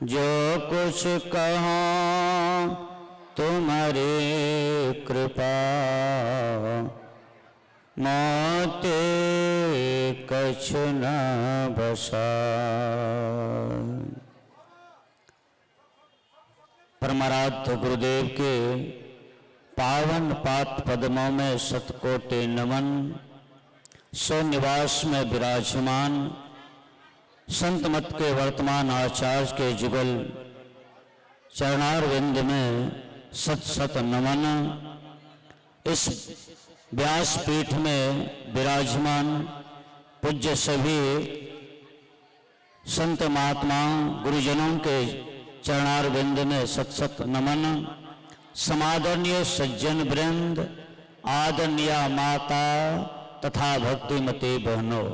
जो कुछ कहूँ तुम्हारी कृपा, मोते कछु न बसा। परमाराध्य गुरुदेव के पावन पाद पद्मों में शतकोटि नमन। स्वनिवास में विराजमान संत मत के वर्तमान आचार्य के जुगल चरणारविंद में सत सत नमन। इस व्यासपीठ में विराजमान पूज्य सभी संत महात्मा गुरुजनों के चरणारविंद में सत सत नमन। समादरणीय सज्जन वृंद, आदरणीय माता तथा भक्तिमती बहनों,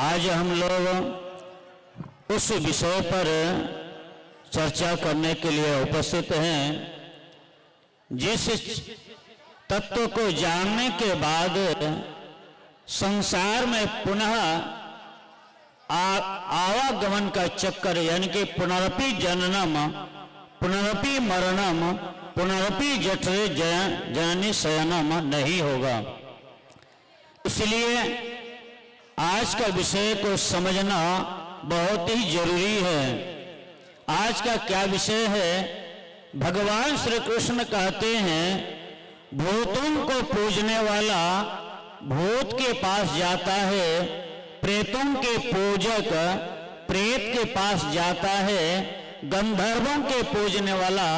आज हम लोग उस विषय पर चर्चा करने के लिए उपस्थित हैं जिस तत्व को जानने के बाद संसार में पुनः आवागमन का चक्कर, यानी कि पुनरपि जननम पुनरपि मरणम पुनरपि जठरे जननी शयनम नहीं होगा। इसलिए आज का विषय को समझना बहुत ही जरूरी है। आज का क्या विषय है? भगवान श्री कृष्ण कहते हैं भूतों को पूजने वाला भूत के पास जाता है, प्रेतों के पूजक प्रेत के पास जाता है, गंधर्वों के पूजने वाला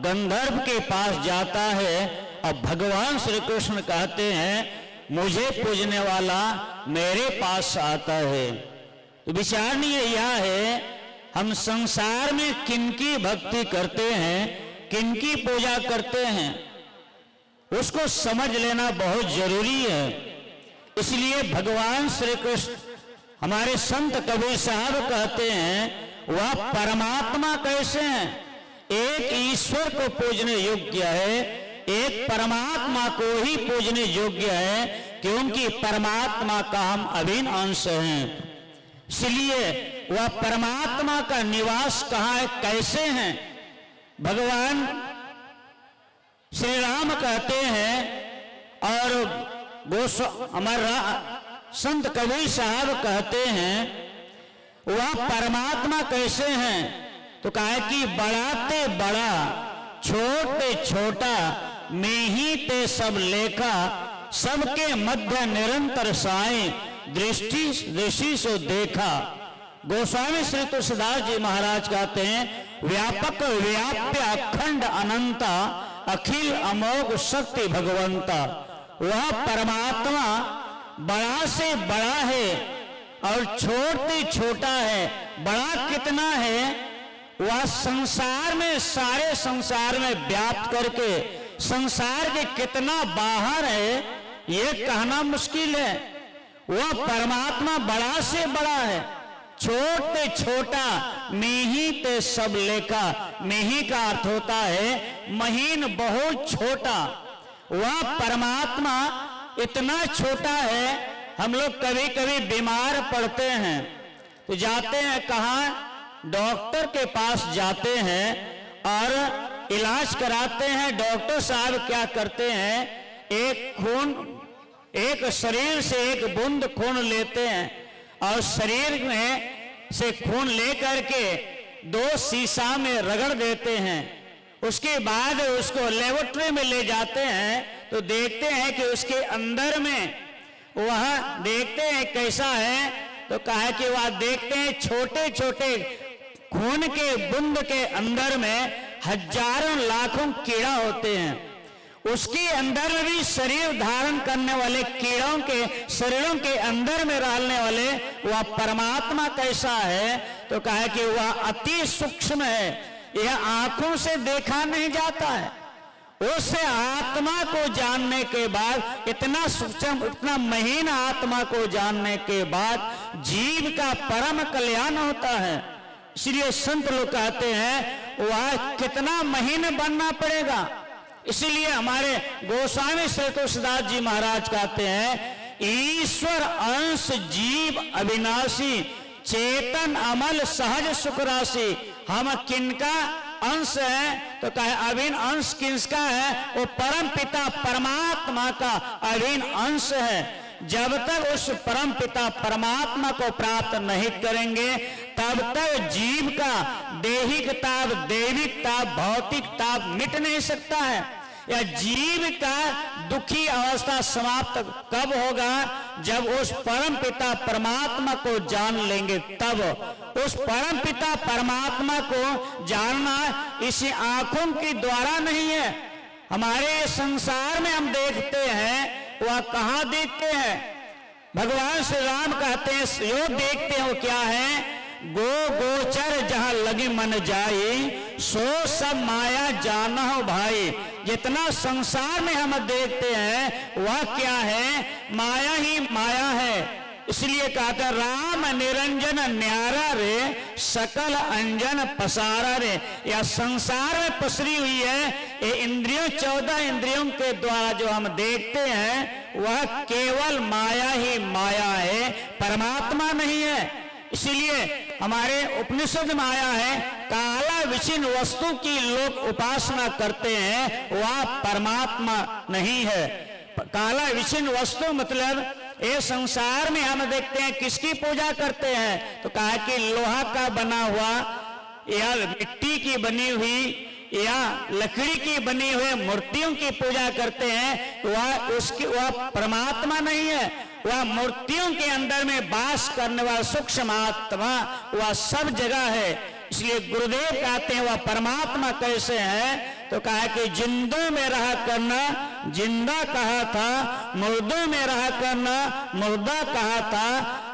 गंधर्व के पास जाता है। अब भगवान श्री कृष्ण कहते हैं मुझे पूजने वाला मेरे पास आता है। तो विचारणीय यह है हम संसार में किनकी भक्ति करते हैं, किनकी पूजा करते हैं, उसको समझ लेना बहुत जरूरी है। इसलिए भगवान श्री कृष्ण हमारे संत कबीर साहब कहते हैं वह परमात्मा कैसे हैं? एक ईश्वर को पूजने योग्य है, एक परमात्मा को ही पूजने योग्य है, क्योंकि परमात्मा का हम अभिन्न अंश हैं। इसलिए वह परमात्मा का निवास कहाँ है, कैसे हैं? भगवान श्री राम कहते हैं और हमारा संत कबीर साहब कहते हैं वह परमात्मा कैसे हैं? तो कहा कि बड़ाते बड़ा छोटे छोटा में ही ते सब लेखा, सबके मध्य निरंतर साए दृष्टि से देखा। गोस्वामी श्री तुलसीदास जी महाराज कहते हैं व्यापक व्याप्य अखंड अनंता, अखिल अमोघ शक्ति भगवंता। वह परमात्मा बड़ा से बड़ा है और छोटे छोटा है। बड़ा कितना है? वह संसार में, सारे संसार में व्याप्त करके संसार के कितना बाहर है ये कहना मुश्किल है। वह परमात्मा बड़ा से बड़ा है, छोटे छोटा मेही ते सब लेखा। मेही का अर्थ होता है महीन, बहुत छोटा। वह परमात्मा इतना छोटा है, हम लोग कभी कभी बीमार पड़ते हैं तो जाते हैं कहाँ? डॉक्टर के पास जाते हैं और इलाज कराते हैं। डॉक्टर साहब क्या करते हैं? एक शरीर से एक बूंद खून लेते हैं और शरीर में से खून लेकर के 2 शीशा में रगड़ देते हैं। उसके बाद उसको लेबोरेटरी में ले जाते हैं तो देखते हैं कि उसके अंदर में वह देखते हैं कैसा है। तो कहा कि वह देखते हैं छोटे छोटे खून के बूंद के अंदर में हजारों लाखों कीड़ा होते हैं। उसके अंदर में भी शरीर धारण करने वाले कीड़ों के शरीरों के अंदर में रहने वाले वह परमात्मा कैसा है? तो कहा कि वह अति सूक्ष्म है, यह आंखों से देखा नहीं जाता है। उस आत्मा को जानने के बाद, इतना सूक्ष्म इतना महीन आत्मा को जानने के बाद जीव का परम कल्याण होता है। इसलिए संत लोग कहते हैं वह कितना महीन बनना पड़ेगा। इसलिए हमारे गोस्वामी श्री तुलसीदास जी महाराज कहते हैं ईश्वर अंश जीव अविनाशी, चेतन अमल सहज सुख राशि। हम किनका अंश है? तो कहे अभिन्न अंश किसका है? वो परम पिता परमात्मा का अभिन्न अंश है। जब तक उस परम पिता परमात्मा को प्राप्त नहीं करेंगे तब तक जीव का देहिक ताप, दैविक ताप, भौतिक ताप मिट नहीं सकता है। या जीव का दुखी अवस्था समाप्त कब होगा? जब उस परम पिता परमात्मा को जान लेंगे तब। उस परम पिता परमात्मा को जानना इसी आंखों के द्वारा नहीं है। हमारे संसार में हम देखते हैं, वह कहां देखते हैं? भगवान श्री राम कहते हैं जो देखते हैं वो क्या है? गो गोचर जहां लगे मन जाए, सो सब माया जाना हो भाई। जितना संसार में हम देखते हैं वह क्या है? माया ही माया है। इसलिए कहते हैं राम निरंजन न्यारा रे, सकल अंजन पसारा रे। यह संसार में पसरी हुई है ये इंद्रियों, 14 इंद्रियों के द्वारा जो हम देखते हैं वह केवल माया ही माया है, परमात्मा नहीं है। इसीलिए हमारे उपनिषद में आया है काला विचिन वस्तु की लोग उपासना करते हैं, वह परमात्मा नहीं है। काला विचिन वस्तु मतलब ये संसार में हम देखते हैं किसकी पूजा करते हैं? तो कहा कि लोहा का बना हुआ या मिट्टी की बनी हुई या लकड़ी की बनी हुई मूर्तियों की पूजा करते हैं। वह परमात्मा नहीं है। वह मूर्तियों के अंदर में वास करने वाला सूक्ष्म आत्मा वह सब जगह है। इसलिए गुरुदेव कहते हैं वह परमात्मा कैसे है? तो कहा कि जिंदों में रहा करना जिंदा कहा था, मुर्दों में रहा करना मुर्दा कहा था,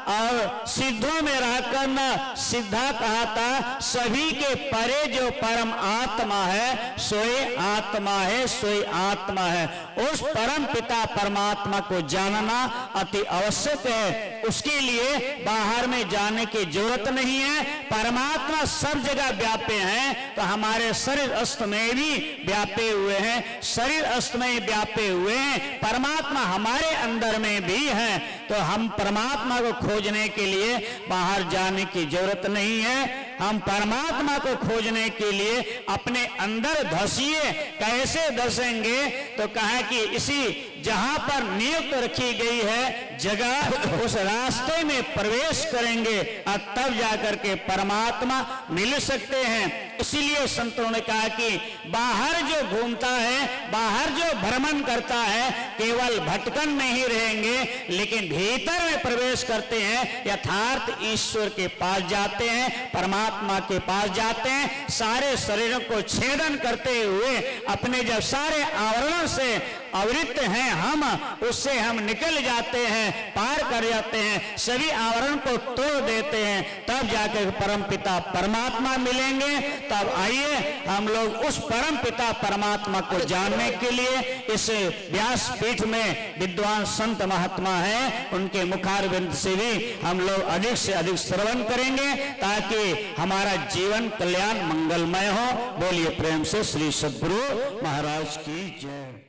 और सिद्धों में रहा करना सिद्धा कहा था। सभी के परे जो परम आत्मा है सोई आत्मा है, सोई आत्मा है। उस परम पिता परमात्मा को जानना अति आवश्यक है। उसके लिए बाहर में जाने की जरूरत नहीं है। परमात्मा सब जगह व्यापे हैं, तो हमारे शरीर अस्त में भी व्यापे हुए हैं, शरीर अस्त में व्यापे हुए हैं। परमात्मा हमारे अंदर में भी है, तो हम परमात्मा को खोजने के लिए बाहर जाने की जरूरत नहीं है। हम परमात्मा को खोजने के लिए अपने अंदर धसिए। कैसे धसेंगे? तो कहा कि इसी जहां पर नियुक्त रखी गई है जगह, उस रास्ते में प्रवेश करेंगे और तब जाकर के परमात्मा मिल सकते हैं। इसीलिए संतों ने कहा कि बाहर जो घूमता है, बाहर जो भ्रमण करता है, केवल भटकन में ही रहेंगे, लेकिन भीतर में प्रवेश करते हैं, यथार्थ ईश्वर के पास जाते हैं, परमात्मा के पास जाते हैं। सारे शरीरों को छेदन करते हुए अपने जब सारे आवरणों से आवृत हैं हम, उससे हम निकल जाते हैं, पार कर जाते हैं, सभी आवरण को तोड़ देते हैं, तब जाकर परम पिता परमात्मा मिलेंगे। तब आइए हम लोग उस परम पिता परमात्मा को जानने के लिए इस व्यासपीठ में विद्वान संत महात्मा हैं, उनके मुखारविंद से भी हम लोग अधिक से अधिक श्रवण करेंगे ताकि हमारा जीवन कल्याण मंगलमय हो। बोलिए प्रेम से श्री सद्गुरु महाराज की जय।